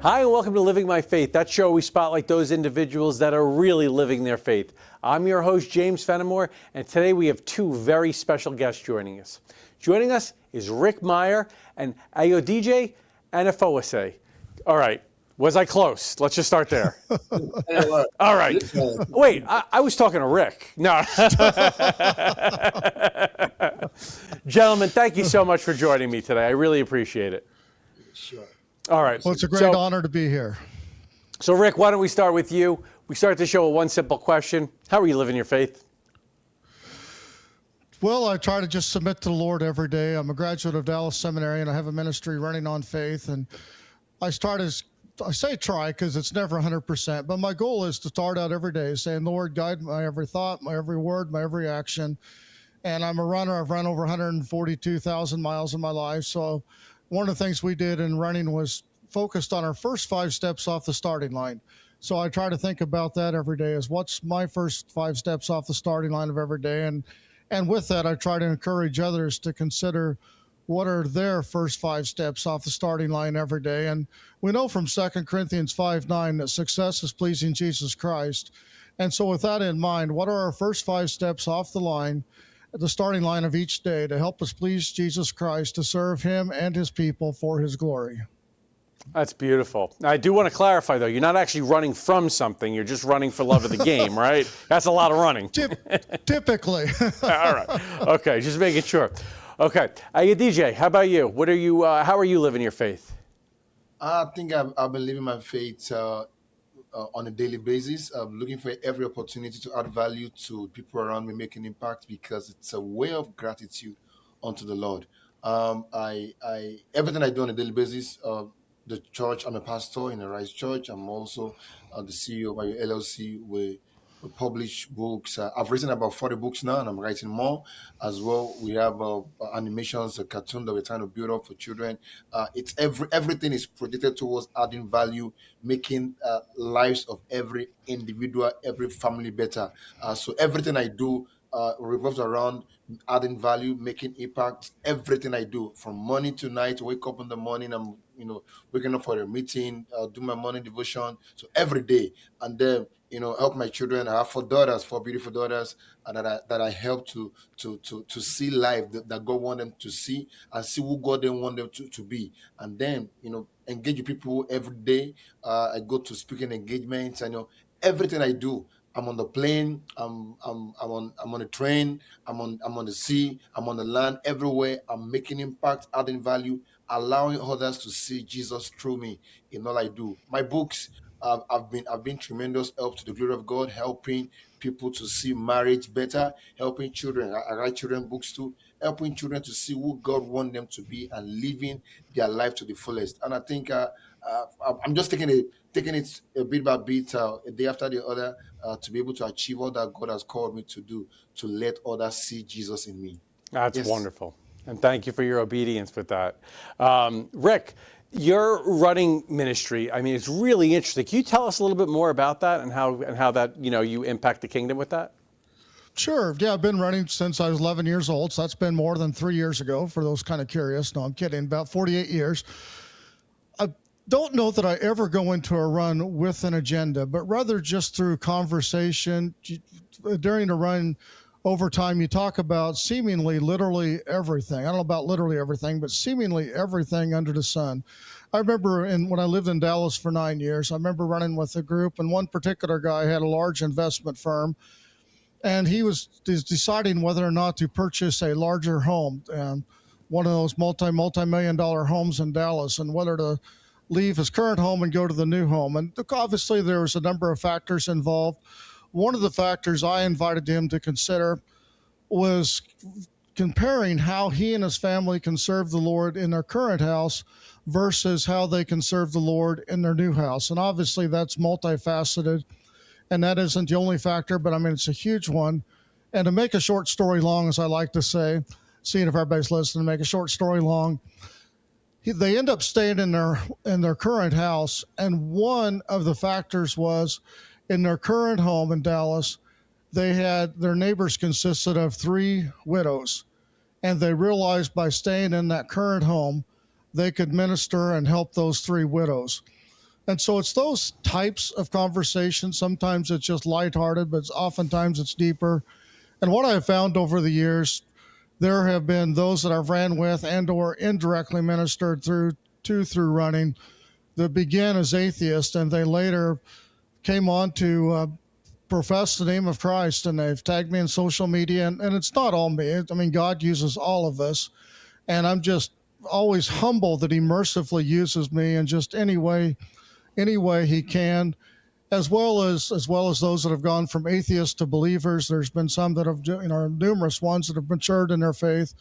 Hi, and welcome to Living My Faith. That show we spotlight those individuals that are really living their faith. I'm your host, James Fenimore, and today we have two very special guests joining us. Joining us is Rick Meyer and Ayodeji Anifowose. All right, was I close? Let's just start there. All right. Wait, I was talking to Rick. No. Gentlemen, thank you so much for joining me today. I really appreciate it. Sure. All right. Well, it's a great honor to be here. So, Rick, why don't we start with you? We start the show with one simple question. How are you living your faith? Well, I try to just submit to the Lord every day. I'm a graduate of Dallas Seminary, and I have a ministry running on faith. And I say try because it's never 100%, but my goal is to start out every day saying, Lord, guide my every thought, my every word, my every action. And I'm a runner. I've run over 142,000 miles in my life. So one of the things we did in running was focused on our first 5 steps off the starting line. So I try to think about that every day is what's my first 5 steps off the starting line of every day. And with that, I try to encourage others to consider what are their first 5 steps off the starting line every day. And we know from 2 Corinthians 5:9 that success is pleasing Jesus Christ. And so with that in mind, what are our first 5 steps off the line, the starting line of each day to help us please Jesus Christ, to serve him and his people for his glory? That's beautiful. I do want to clarify, though, you're not actually running from something. You're just running for love of the game, right? That's a lot of running. Typically. All right. Okay, just making sure. Okay. DJ, how about you? What are you? How are you living your faith? I think I've been living my faith on a daily basis. I'm looking for every opportunity to add value to people around me, make an impact, because it's a way of gratitude unto the Lord. Everything I do on a daily basis, the church, I'm a pastor in a Rise Church. I'm also the CEO of my LLC. We publish books. I've written about 40 books now, and I'm writing more as well. We have animations, a cartoon that we're trying to build up for children. It's everything is projected towards adding value, making lives of every individual, every family better. So everything I do revolves around adding value, making impact. Everything I do, from morning to night, wake up in the morning, I'm waking up for a meeting, do my morning devotion. So every day, and then help my children. I have 4 daughters, 4 beautiful daughters, and that I help to see life that God want them to see, and see who God then want them to be, and then engage with people every day. I go to speaking engagements. Everything I do. I'm on the plane. I'm on a train. I'm on the sea. I'm on the land. Everywhere, I'm making impact, adding value, allowing others to see Jesus through me in all I do. My books have been tremendous help to the glory of God, helping people to see marriage better, helping children. I write children books too, helping children to see who God wants them to be and living their life to the fullest. And I think I'm just taking it a bit by bit, a day after the other, to be able to achieve all that God has called me to do, to let others see Jesus in me. That's wonderful. And thank you for your obedience with that. Rick, your running ministry, I mean, it's really interesting. Can you tell us a little bit more about that and how that, you impact the kingdom with that? Sure. Yeah, I've been running since I was 11 years old, so that's been more than 3 years ago, for those kind of curious. No, I'm kidding. About 48 years. I don't know that I ever go into a run with an agenda, but rather just through conversation. During the run, over time, you talk about seemingly literally everything. I don't know about literally everything, but seemingly everything under the sun. I remember when I lived in Dallas for 9 years, I remember running with a group, and one particular guy had a large investment firm, and he was deciding whether or not to purchase a larger home, and one of those multi-million-dollar homes in Dallas, and whether to leave his current home and go to the new home. And obviously there was a number of factors involved. One of the factors I invited him to consider was comparing how he and his family can serve the Lord in their current house versus how they can serve the Lord in their new house. And obviously that's multifaceted, and that isn't the only factor, but I mean, it's a huge one. And to make a short story long, as I like to say, seeing if everybody's listening, to make a short story long, they end up staying in their current house. And one of the factors was, in their current home in Dallas, their neighbors consisted of 3 widows. And they realized by staying in that current home, they could minister and help those 3 widows. And so it's those types of conversations. Sometimes it's just lighthearted, but oftentimes it's deeper. And what I've found over the years, there have been those that I've ran with and or indirectly ministered through running that began as atheists, and they later came on to profess the name of Christ, and they've tagged me in social media. And it's not all me. I mean, God uses all of us. And I'm just always humble that he mercifully uses me in just any way he can, as well as those that have gone from atheists to believers. There's been some that have, numerous ones that have matured in their faith.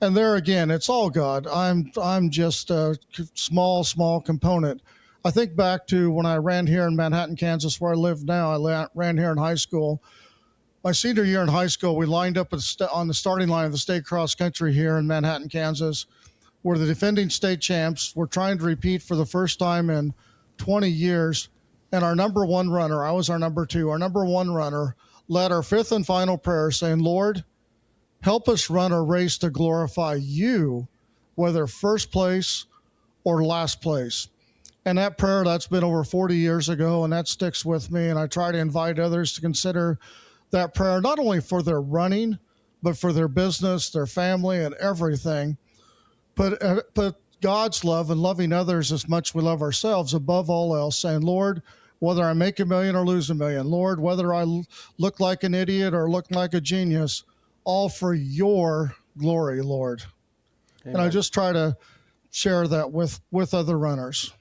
And there again, it's all God. I'm just a small component. I think back to when I ran here in Manhattan, Kansas, where I live now. I ran here in high school. My senior year in high school, we lined up on the starting line of the state cross country here in Manhattan, Kansas. We're the defending state champs. We're trying to repeat for the first time in 20 years. And our number one runner, I was our number two, our number one runner, led our fifth and final prayer saying, Lord, help us run a race to glorify you, whether first place or last place. And that prayer, that's been over 40 years ago, and that sticks with me. And I try to invite others to consider that prayer, not only for their running, but for their business, their family, and everything. But God's love and loving others as much as we love ourselves above all else, saying, Lord, whether I make $1 million or lose $1 million, Lord, whether I look like an idiot or look like a genius, all for your glory, Lord. Amen. And I just try to share that with other runners.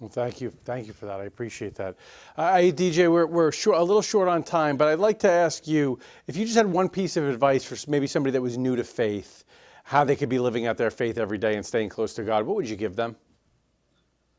Well, thank you for that. I appreciate that. DJ, we're short, a little short on time, but I'd like to ask you, if you just had one piece of advice for maybe somebody that was new to faith, how they could be living out their faith every day and staying close to God, what would you give them?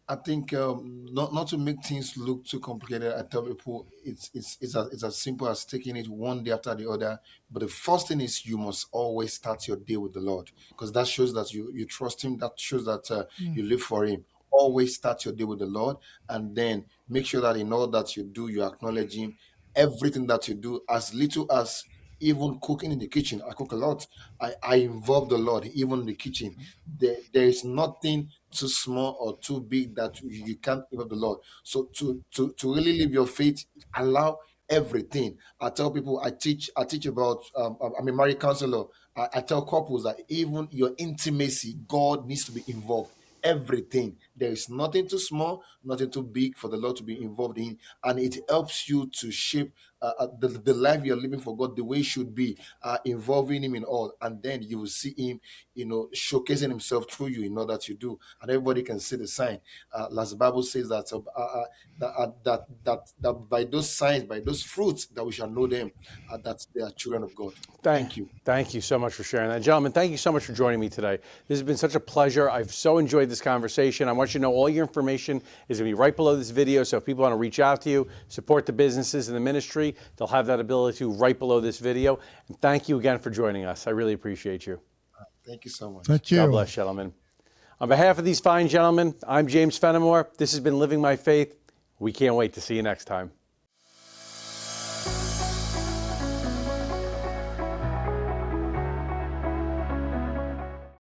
I think not to make things look too complicated. I tell people it's as simple as taking it one day after the other. But the first thing is you must always start your day with the Lord, because that shows that you trust Him. That shows that you live for Him. Always start your day with the Lord, and then make sure that in all that you do, you acknowledge Him. Everything that you do, as little as even cooking in the kitchen. I cook a lot. I involve the Lord even in the kitchen. There is nothing too small or too big that you can't involve the Lord. So to really live your faith, allow everything. I tell people, I teach about, I'm a married counselor. I tell couples that even your intimacy, God needs to be involved. Everything. There is nothing too small, nothing too big for the Lord to be involved in, and it helps you to shape the life you're living for God the way it should be, involving Him in all, and then you will see Him, showcasing Himself through you in all that you do, and everybody can see the sign. As the Bible says that by those signs, by those fruits, that we shall know them, that they are children of God. Thank you. Thank you so much for sharing that. Gentlemen, thank you so much for joining me today. This has been such a pleasure. I've so enjoyed this conversation. I want you to know all your information is going to be right below this video, so if people want to reach out to you, support the businesses and the ministry, they'll have that ability to right below this video. And thank you again for joining us. I really appreciate you. Thank you so much. Thank you. God bless, gentlemen. On behalf of these fine gentlemen, I'm James Fenimore. This has been Living My Faith. We can't wait to see you next time.